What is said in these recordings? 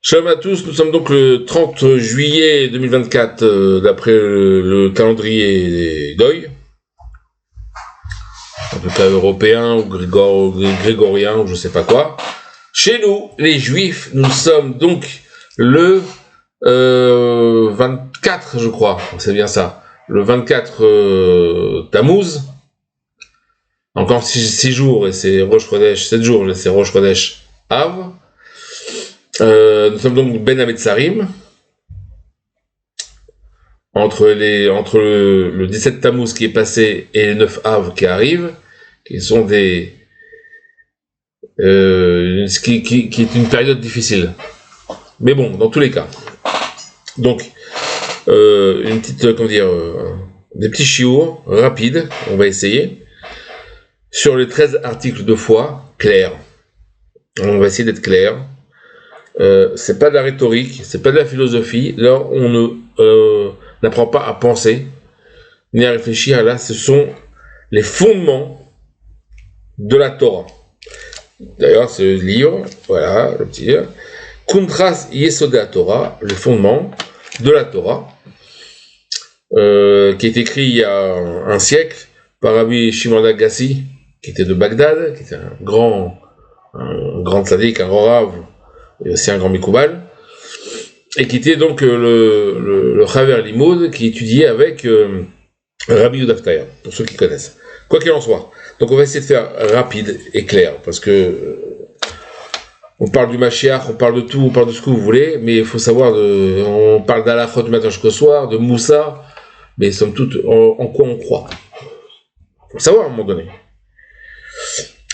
Shalom à tous, nous sommes donc le 30 juillet 2024 d'après le calendrier Goy, en tout cas européen ou grégorien ou je sais pas quoi. Chez nous, les juifs, nous sommes donc le 24 je crois, c'est bien ça, le 24 Tammuz, encore 6 jours et c'est Rosh Chodesh, 7 jours et c'est Rosh Chodesh Av. Nous sommes donc Ben Ametzarim, entre le 17 Tammuz qui est passé et le 9 Av qui arrive, qui sont qui est une période difficile. Mais bon, dans tous les cas. Donc, une petite, des petits chiours rapides, on va essayer, sur les 13 articles de foi, clairs. On va essayer d'être clair. C'est pas de la rhétorique, c'est pas de la philosophie. Là, on n'apprend pas à penser ni à réfléchir. Là, ce sont les fondements de la Torah. D'ailleurs, ce livre, voilà, le petit livre, Kuntras Yesodei Torah, les fondements de la Torah, qui est écrit il y a un siècle par Rabbi Shimon Agassi, qui était de Bagdad, qui était un grand tzaddik, un grand rav, et aussi un grand Mikoubal, et qui était donc le Chaver Limoud, qui étudiait avec Rabbi Yehuda Ftaya, pour ceux qui connaissent. Quoi qu'il en soit. Donc on va essayer de faire rapide et clair, parce que on parle du Mashiach, on parle de tout, on parle de ce que vous voulez, mais il faut savoir, on parle d'Alachot du matin jusqu'au soir, de Moussa, mais somme toute, en quoi on croit. Il faut le savoir à un moment donné.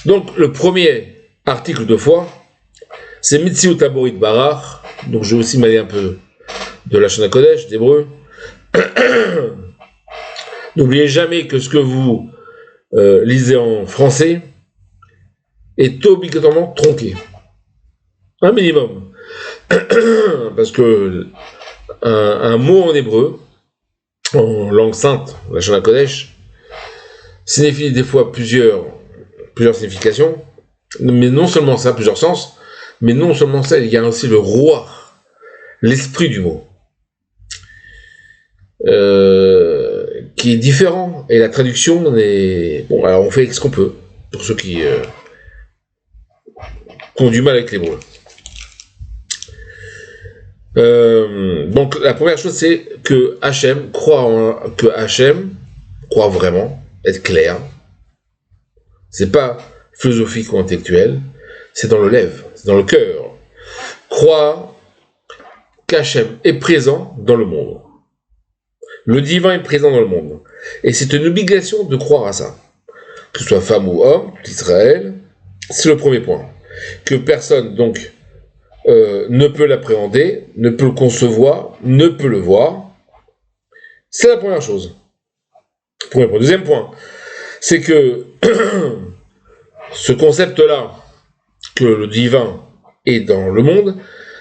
Donc le premier article de foi, c'est Mitziut Taborit Barach, donc je vais aussi m'aller un peu de la Shana Kodesh, d'hébreu. N'oubliez jamais que ce que vous lisez en français est obligatoirement tronqué. Un minimum. Parce que un mot en hébreu, en langue sainte, la Shana Kodesh, signifie des fois plusieurs significations, mais non seulement ça, plusieurs sens, mais non seulement ça, il y a aussi le roi, l'esprit du mot, qui est différent, et la traduction est... Bon, alors on fait ce qu'on peut, pour ceux qui ont du mal avec les mots. Donc la première chose, c'est que Hachem croit vraiment, être clair. C'est pas philosophique ou intellectuel, c'est dans le lèvre, c'est dans le cœur. Croire qu'Hachem est présent dans le monde. Le divin est présent dans le monde. Et c'est une obligation de croire à ça. Que ce soit femme ou homme, d'Israël, c'est le premier point. Que personne, donc, ne peut l'appréhender, ne peut le concevoir, ne peut le voir. C'est la première chose. Premier point. Deuxième point, c'est que ce concept-là, que le divin est dans le monde,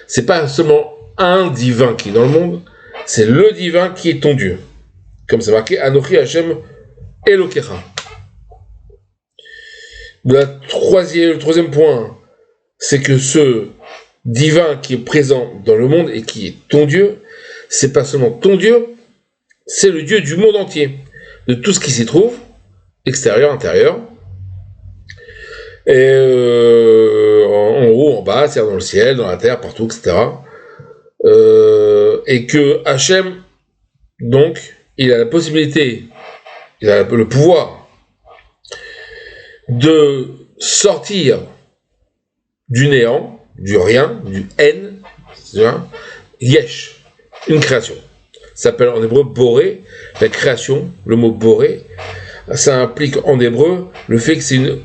c'est pas seulement un divin qui est dans le monde, c'est le divin qui est ton Dieu. Comme c'est marqué, Anochi Hashem Elokecha. Le troisième point, c'est que ce divin qui est présent dans le monde et qui est ton Dieu, c'est pas seulement ton Dieu, c'est le Dieu du monde entier, de tout ce qui s'y trouve, extérieur, intérieur, et en haut, en bas, c'est-à-dire dans le ciel, dans la terre, partout, etc. Et que Hachem, donc, il a la possibilité, il a le pouvoir de sortir du néant, du rien, du N, c'est-à-dire Yesh, une création. Ça s'appelle en hébreu Boré, la création, le mot Boré, ça implique en hébreu le fait que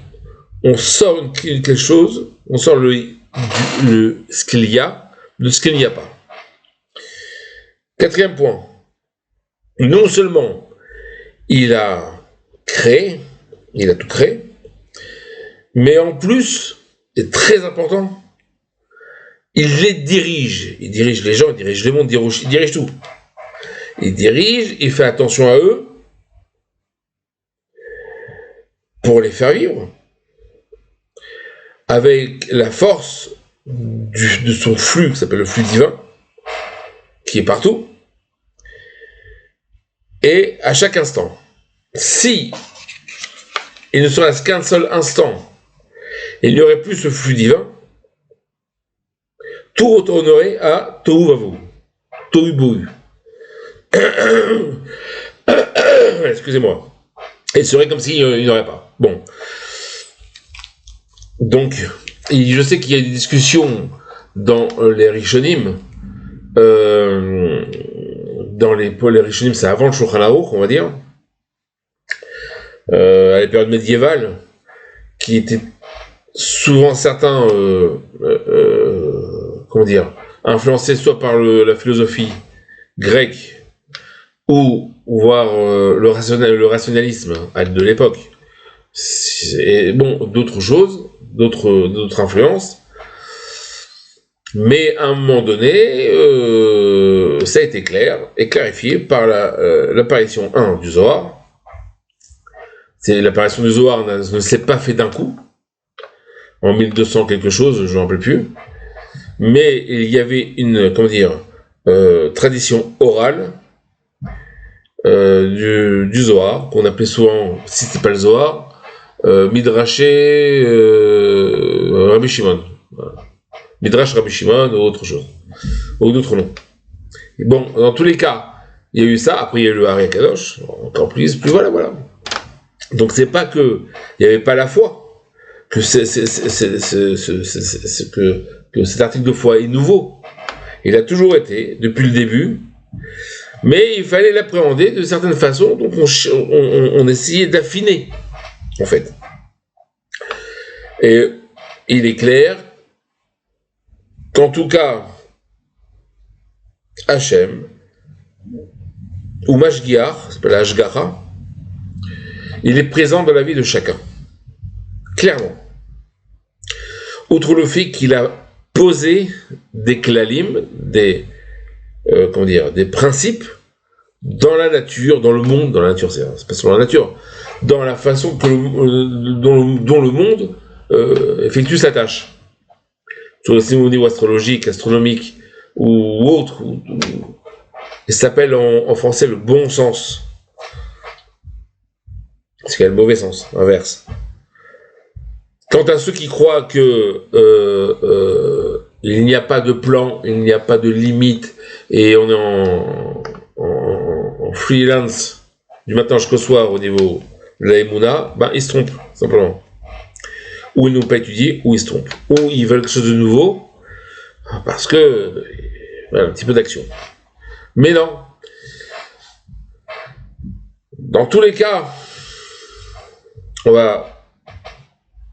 on sort quelque chose, on sort ce qu'il y a de ce qu'il n'y a pas. Quatrième point, non seulement il a créé, il a tout créé, mais en plus, et très important, il les dirige. Il dirige les gens, il dirige le monde, il dirige tout. Il dirige, il fait attention à eux pour les faire vivre avec la force de son flux, qui s'appelle le flux divin, qui est partout, et à chaque instant. Si il ne serait-ce qu'un seul instant, il n'y aurait plus ce flux divin, tout retournerait à Tohu Vavu, Tohu Bohu. Excusez-moi. Il serait comme s'il n'y aurait pas. Bon. Donc, je sais qu'il y a des discussions dans les Rishonim. Dans les Rishonim, c'est avant le Shulchan Aruch, on va dire. À la période médiévale, qui était souvent certains, influencés soit par la philosophie grecque, ou voire le rationalisme de l'époque, et bon, d'autres choses, d'autres influences, mais à un moment donné, ça a été clair et clarifié par l'apparition du Zohar. L'apparition du Zohar ne s'est pas fait d'un coup, en 1200 quelque chose, je ne me rappelle plus, mais il y avait une, tradition orale du Zohar, qu'on appelait souvent, si c'était pas le Zohar, Midrashé Rabbi Shimon. Voilà. Midrash Rabbi Shimon ou autre chose, ou d'autres noms. Et bon, dans tous les cas, il y a eu ça, après il y a eu le Hari Kadosh, encore plus voilà. Donc c'est pas que il n'y avait pas la foi, que que cet article de foi est nouveau. Il a toujours été, depuis le début, mais il fallait l'appréhender de certaines façons, donc on essayait d'affiner, en fait. Et il est clair qu'en tout cas, Hachem, ou Mashgiach, ça s'appelle Hashgacha, il est présent dans la vie de chacun. Clairement. Outre le fait qu'il a posé des klalim, des principes dans la nature, dans le monde, dans la nature, c'est pas seulement la nature, dans la façon que dont le monde effectue sa tâche. Sur le au niveau astrologique, astronomique ou autre, il s'appelle en français le bon sens. Parce qu'il y a le mauvais sens, inverse. Quant à ceux qui croient que il n'y a pas de plan, il n'y a pas de limite, et on est en freelance du matin jusqu'au soir au niveau de la Emouna, ils se trompent, simplement. Ou ils n'ont pas étudié, ou ils se trompent. Ou ils veulent quelque chose de nouveau, parce que, un petit peu d'action. Mais non. Dans tous les cas, on va,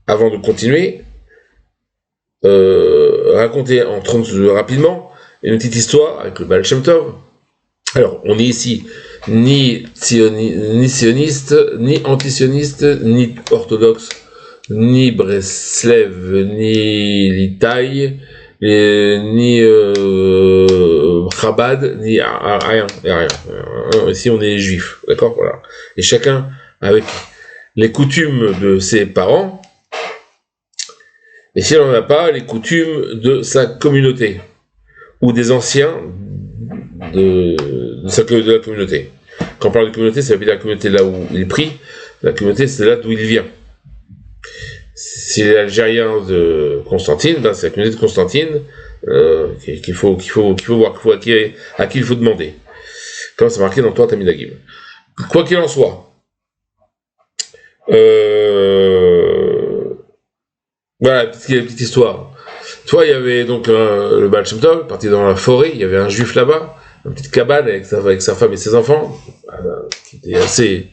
avant de continuer, raconter rapidement une petite histoire avec le Baal Shem Tov. Alors, on est ici ni sioniste, ni antisioniste, ni orthodoxe, ni Breslev, ni Litaï, ni Chabad, ni rien. Ici, on est juif, d'accord, voilà. Et chacun avec les coutumes de ses parents, et si on n'en a pas, les coutumes de sa communauté, ou des anciens de la communauté. Quand on parle de communauté, ça veut dire la communauté là où il prie, la communauté c'est là d'où il vient. Si les Algériens de Constantine, c'est la communauté de Constantine qu'il faut voir, à qui il faut demander. Comme c'est marqué dans Torah Tamid. Quoi qu'il en soit, voilà, petite histoire. Toi, il y avait donc le Baal Shem Tov, parti dans la forêt, il y avait un juif là-bas, une petite cabane avec sa femme et ses enfants, qui était assez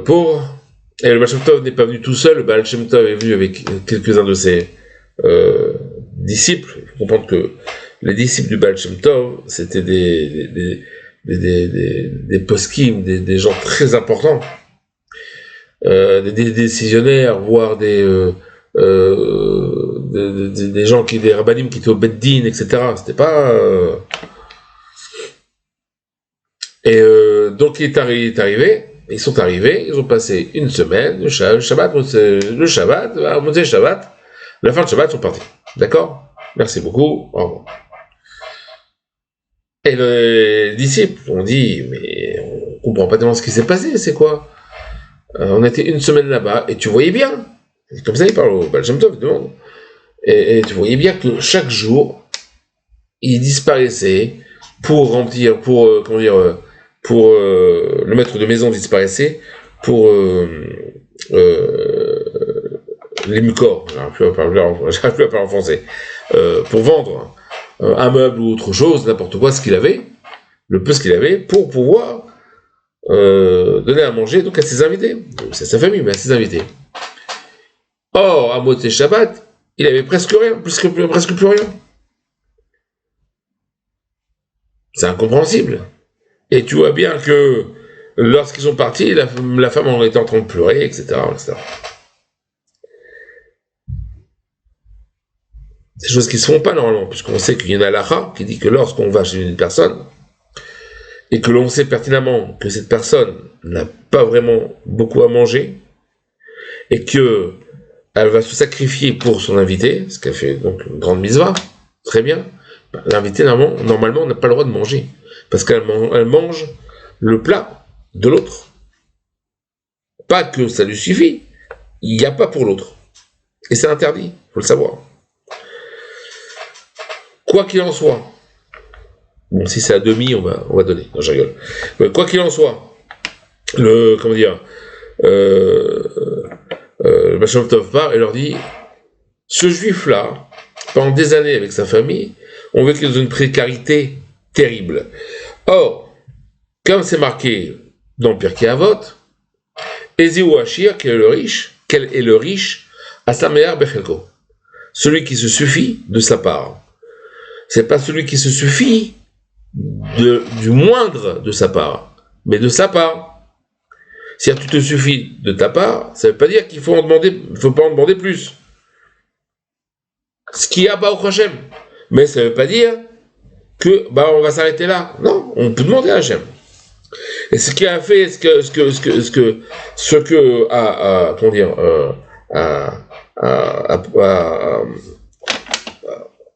pauvre. Et le Baal Shem Tov n'est pas venu tout seul, le Baal Shem Tov est venu avec quelques-uns de ses disciples. Il faut comprendre que les disciples du Baal Shem Tov, c'était des poskim, des gens très importants, des décisionnaires, voire des gens des rabbanim qui étaient au Beddin, etc. C'était pas... donc il est arrivé, ils sont arrivés, ils ont passé une semaine, le Shabbat, la fin de Shabbat, ils sont partis. D'accord? Merci beaucoup. Au revoir. Et les disciples ont dit, mais on comprend pas tellement ce qui s'est passé, c'est quoi? On était une semaine là-bas, et tu voyais bien, comme ça il parle au Baal Shem Tov, il demande, et tu voyais bien que chaque jour, il disparaissait pour remplir, pour, pour le maître de maison disparaissait pour les mucors, j'arrive plus à parler en français, pour vendre un meuble ou autre chose, n'importe quoi, ce qu'il avait, le peu ce qu'il avait, pour pouvoir donner à manger donc à ses invités, c'est sa famille, mais à ses invités. Or, à Motzei Shabbat, il avait presque rien, presque plus rien. C'est incompréhensible. Et tu vois bien que lorsqu'ils sont partis, la femme en était en train de pleurer, etc., etc. C'est des choses qui ne se font pas normalement, puisqu'on sait qu'il y a une halakha qui dit que lorsqu'on va chez une personne, et que l'on sait pertinemment que cette personne n'a pas vraiment beaucoup à manger, et que elle va se sacrifier pour son invité, ce qu'elle fait donc une grande mitzvah, très bien, l'invité normalement n'a pas le droit de manger, parce qu'elle mange le plat de l'autre. Pas que ça lui suffit, il n'y a pas pour l'autre. Et c'est interdit, il faut le savoir. Quoi qu'il en soit, bon, si c'est à demi, on va donner. Non, je rigole. Quoi qu'il en soit, le Baal Shem Tov part et leur dit, ce juif-là, pendant des années avec sa famille, on vécu dans une précarité terrible. Or, comme c'est marqué dans Pirkei Avot, Ezeu Ashir, quel est le riche, à sa mère Bechelko, celui qui se suffit de sa part. C'est pas celui qui se suffit du moindre de sa part, mais de sa part. Si tu te suffis de ta part, ça ne veut pas dire qu'il faut pas en demander plus. Ce qu'il y a au Hachem. Mais ça ne veut pas dire que on va s'arrêter là. Non, on peut demander à Hachem. Et ce qui a fait,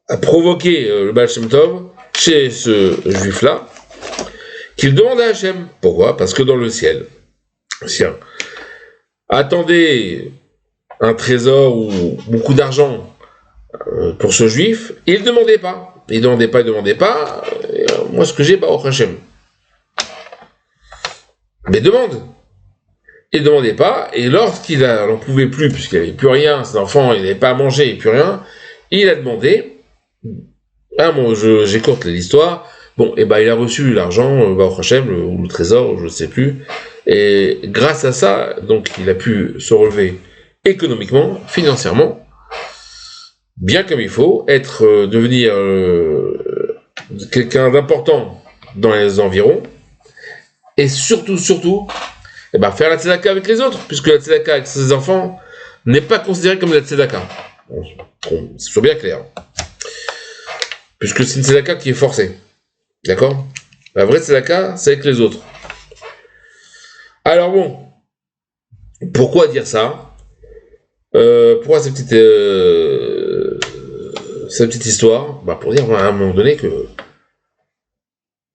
a provoqué le Baal Shem Tov chez ce juif-là, qu'il demande à Hachem. Pourquoi? Parce que dans le ciel, attendez un trésor ou beaucoup d'argent pour ce juif, il ne demandait pas. Il ne demandait pas. Moi, ce que j'ai, au Hachem. Mais demande. Il ne demandait pas, et lorsqu'il n'en pouvait plus, puisqu'il n'avait plus rien, ses enfants, il n'avait pas à manger, et plus rien, il a demandé. J'écourte l'histoire. Bon, il a reçu l'argent, au Hachem, ou le trésor, je ne sais plus. Et grâce à ça, donc, il a pu se relever économiquement, financièrement, bien comme il faut, devenir quelqu'un d'important dans les environs, et surtout, faire la tzedaka avec les autres, puisque la tzedaka avec ses enfants n'est pas considérée comme la tzedaka. C'est toujours bien clair. Puisque c'est une tzedaka qui est forcée. D'accord? La vraie tzedaka, c'est avec les autres. Alors bon, pourquoi dire ça? Pourquoi cette petite histoire? Pour dire à un moment donné que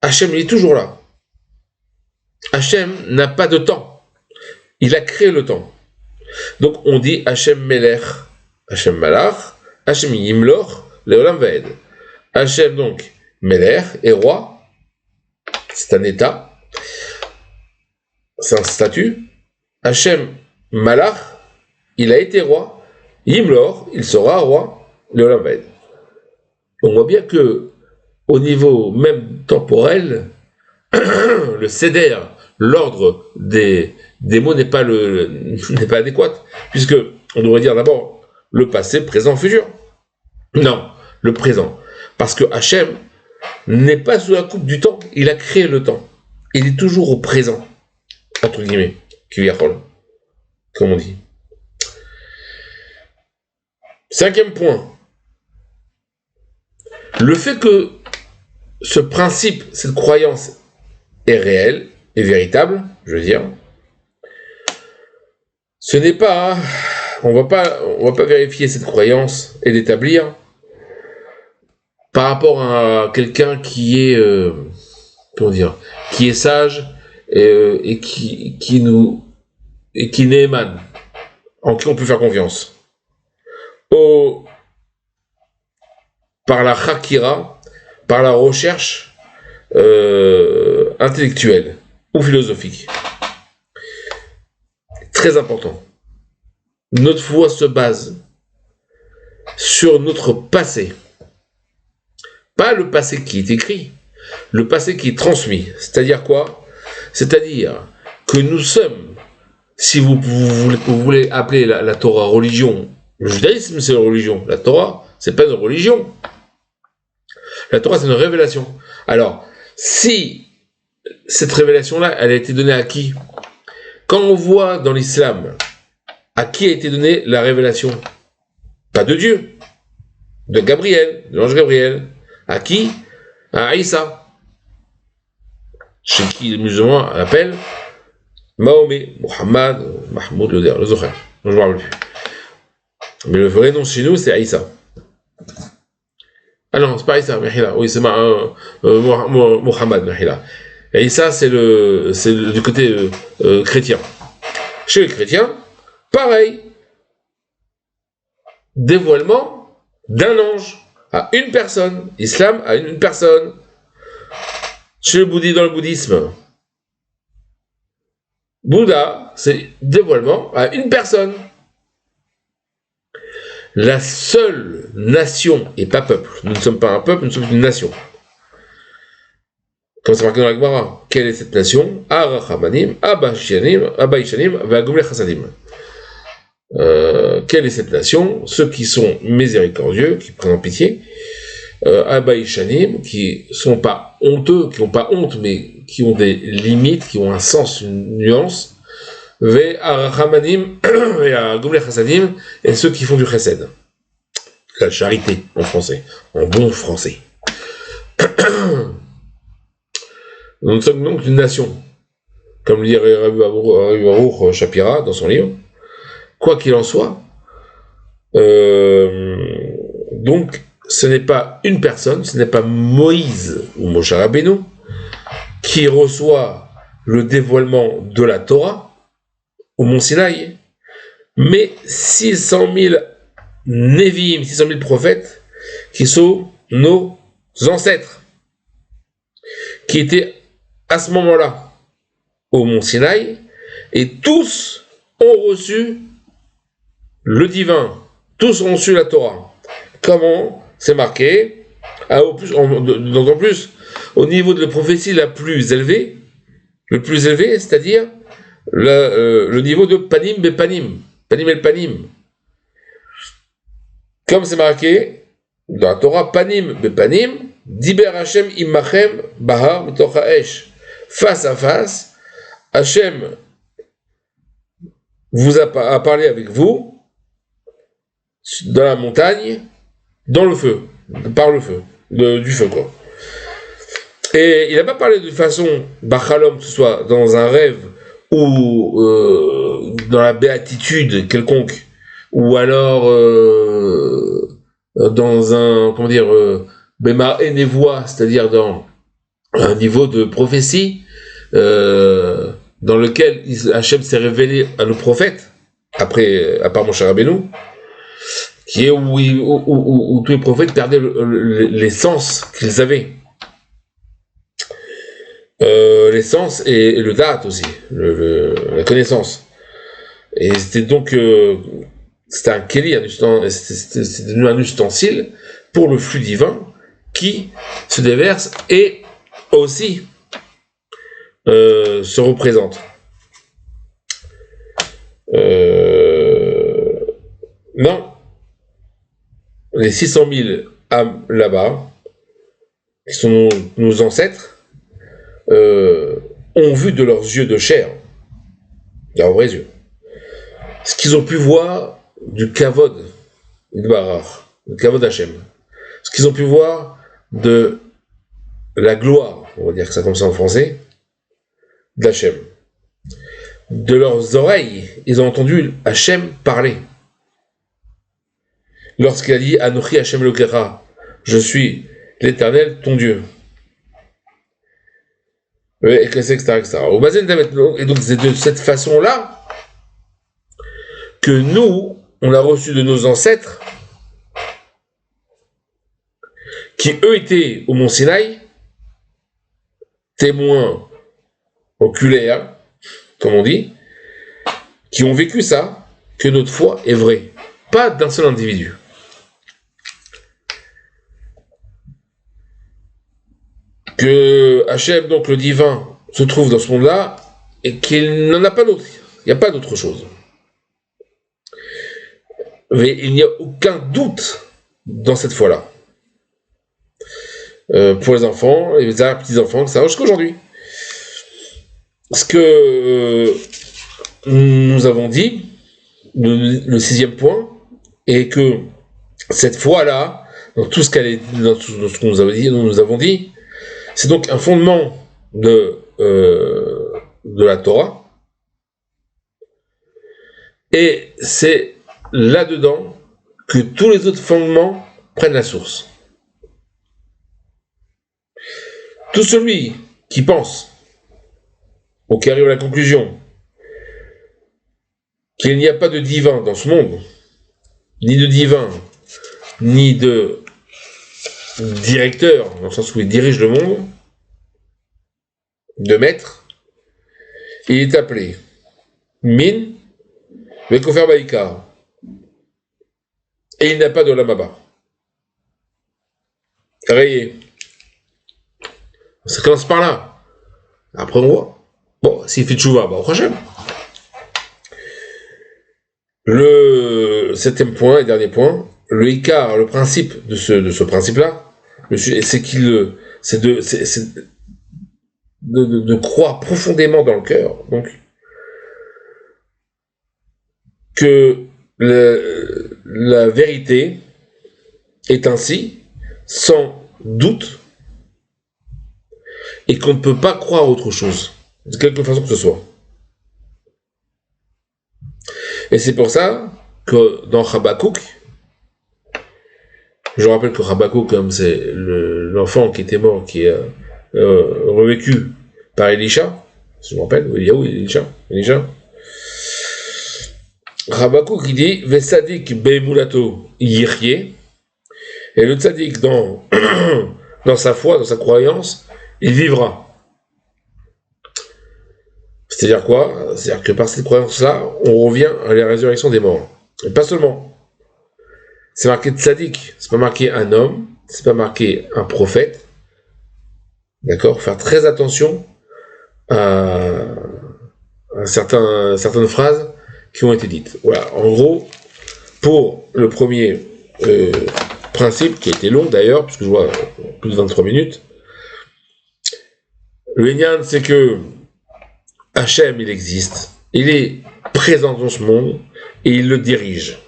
Hachem, il est toujours là. Hachem n'a pas de temps. Il a créé le temps. Donc on dit Hachem Melech, Hachem Malach, Hachem Yimloch, Leolam Vaed. Hachem donc Melech est roi. C'est un état. C'est un statut. Hachem Malach, il a été roi. Yimlor, il sera roi. Leolam Vaed. On voit bien que au niveau même temporel, le seder, l'ordre des mots n'est pas adéquat, puisque on devrait dire d'abord le passé, présent, futur. Non, le présent. Parce que Hachem n'est pas sous la coupe du temps, il a créé le temps. Il est toujours au présent, entre guillemets, kiviyachol, comme on dit. 5e point. Le fait que ce principe, cette croyance est réelle, est véritable, je veux dire, ce n'est pas, on va pas vérifier cette croyance et l'établir par rapport à quelqu'un qui est, qui est sage et qui n'émane, en qui on peut faire confiance. Par la chakira, par la recherche intellectuelle ou philosophique. Très important. Notre foi se base sur notre passé. Pas le passé qui est écrit, le passé qui est transmis. C'est-à-dire quoi? C'est-à-dire que nous sommes, si vous voulez appeler la Torah religion, le judaïsme c'est une religion, la Torah c'est pas une religion. La Torah c'est une révélation. Alors, si cette révélation-là, elle a été donnée à qui? Quand on voit dans l'islam, à qui a été donnée la révélation? Pas de Dieu, de Gabriel, de l'ange Gabriel. À qui? À Isa. Chez qui les musulmans appellent Mahomet, Mohammed, Mahmoud, le Zohar. Je ne me rappelle plus. Mais le vrai nom chez nous, c'est Aïssa. Ah non, c'est pas Aïssa, Mahila. Oui, c'est Mohammed, Mahila. Aïssa, c'est du côté chrétien. Chez les chrétiens, pareil. Dévoilement d'un ange à une personne. Islam à une personne. Chez le bouddhisme, dans le bouddhisme, Bouddha, c'est dévoilement à une personne. La seule nation, et pas peuple, nous ne sommes pas un peuple, nous sommes une nation. Comme c'est marqué dans la Gemara, quelle est cette nation? Arachamanim, Abaishanim, Vagomle Chassadim. Quelle est cette nation? Ceux qui sont miséricordieux, qui prennent en pitié, Abaishanim, qui sont pas honteux, qui n'ont pas honte, mais qui ont des limites, qui ont un sens, une nuance. Ve Arachamanim et Gomle Chassadim, et ceux qui font du chesed. La charité, en français, en bon français. Nous sommes donc une nation, comme le dit Rabbi Baruch Shapira dans son livre. Quoi qu'il en soit, donc ce n'est pas une personne, ce n'est pas Moïse ou Moshe Rabbeinu qui reçoit le dévoilement de la Torah au Mont Sinaï, mais 600 000 Nevi'im, 600 000 prophètes qui sont nos ancêtres, qui étaient à ce moment-là au Mont Sinaï, et tous ont reçu le divin, tous ont reçu la Torah. Comment? C'est marqué, donc en plus, au niveau de la prophétie la plus élevée, c'est-à-dire le niveau de Panim Bepanim, Panim El Panim. Comme c'est marqué dans la Torah, Panim Bepanim, Diber Hashem Imachem Bahar Mitoch Ha'esh. Face à face, Hashem vous a parlé avec vous dans la montagne, dans le feu, par le feu, du feu quoi. Et il n'a pas parlé de façon Bachalom, que ce soit dans un rêve ou dans la béatitude quelconque, ou alors dans un, Bema Enevoa, c'est-à-dire dans un niveau de prophétie, dans lequel Hachem s'est révélé à nos prophètes, à part Moshe Rabbeinu, qui est où tous les prophètes perdaient les sens qu'ils avaient. Les sens et le date aussi, la connaissance. Et c'était donc c'était un keli, c'était devenu un ustensile pour le flux divin qui se déverse et aussi se représente. Non, les 600 000 âmes là-bas, qui sont nos ancêtres, ont vu de leurs yeux de chair, de leurs vrais yeux, ce qu'ils ont pu voir du kavod, du kavod Hashem, ce qu'ils ont pu voir de la gloire, on va dire que ça comme ça en français, d'Hachem. De leurs oreilles, ils ont entendu Hachem parler. Lorsqu'il a dit Anochi Hachem Elokecha, je suis l'Éternel, ton Dieu. Et que c'est, etc. Et donc, c'est de cette façon-là que nous, on a reçu de nos ancêtres, qui eux étaient au Mont Sinaï, témoins oculaires, comme on dit, qui ont vécu ça, que notre foi est vraie. Pas d'un seul individu. Que Hachem, donc le divin, se trouve dans ce monde-là, et qu'il n'en a pas d'autre. Il n'y a pas d'autre chose. Mais il n'y a aucun doute dans cette foi-là. Pour les enfants, les petits-enfants, ça jusqu'aujourd'hui. Ce que nous avons dit, le 6e point, est que cette foi-là, dans tout ce que nous avons dit, c'est donc un fondement de la Torah, et c'est là-dedans que tous les autres fondements prennent la source. Tout celui qui pense, ou qui arrive à la conclusion, qu'il n'y a pas de divin dans ce monde, ni de divin, ni de directeur, dans le sens où il dirige le monde, de maître, il est appelé Min Vekofer Baïkar. Et il n'a pas de Lamaba. Rayé. Ça commence par là. Après on voit. Bon, s'il fait tchouva, bah au prochain. Le 7e point et dernier point, le Ikar, le principe de ce principe-là, c'est de croire profondément dans le cœur, donc, que la vérité est ainsi, sans doute, et qu'on ne peut pas croire autre chose, de quelque façon que ce soit. Et c'est pour ça que dans Habakkuk, je rappelle que Habakkuk, comme c'est l'enfant qui était mort, qui est revécu par Elisha, si je me rappelle, Elisha. Habakkuk il dit Vesadik be'emulato yirye, et le tzaddik dans sa foi, dans sa croyance, il vivra. C'est-à-dire quoi? C'est-à-dire que par cette croyance-là, on revient à la résurrection des morts. Et pas seulement. C'est marqué tzaddik, c'est pas marqué un homme, c'est pas marqué un prophète. D'accord? Faire très attention à certaines phrases qui ont été dites. Voilà, en gros, pour le premier principe, qui a été long d'ailleurs, puisque je vois plus de 23 minutes, le Inyan, c'est que Hachem, il existe, il est présent dans ce monde, et il le dirige.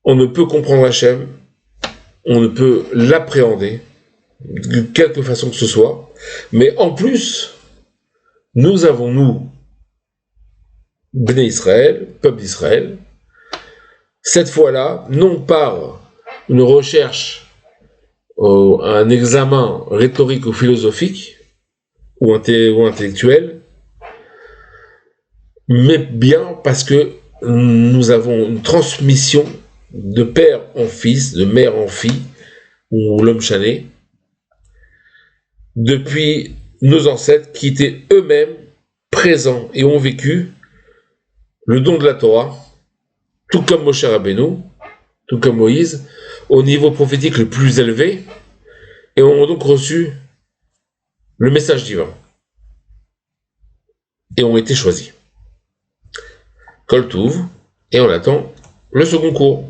On ne peut comprendre Hachem, on ne peut l'appréhender, de quelque façon que ce soit, mais en plus, nous avons, Bnei Israël, peuple d'Israël, cette fois-là, non par une recherche, un examen rhétorique ou philosophique, ou intellectuel, mais bien parce que nous avons une transmission de père en fils, de mère en fille, ou l'homme chané, depuis nos ancêtres qui étaient eux-mêmes présents et ont vécu le don de la Torah, tout comme Moshe Rabbeinu, tout comme Moïse, au niveau prophétique le plus élevé, et ont donc reçu le message divin, et ont été choisis. Kol Touv, et on attend le second cours.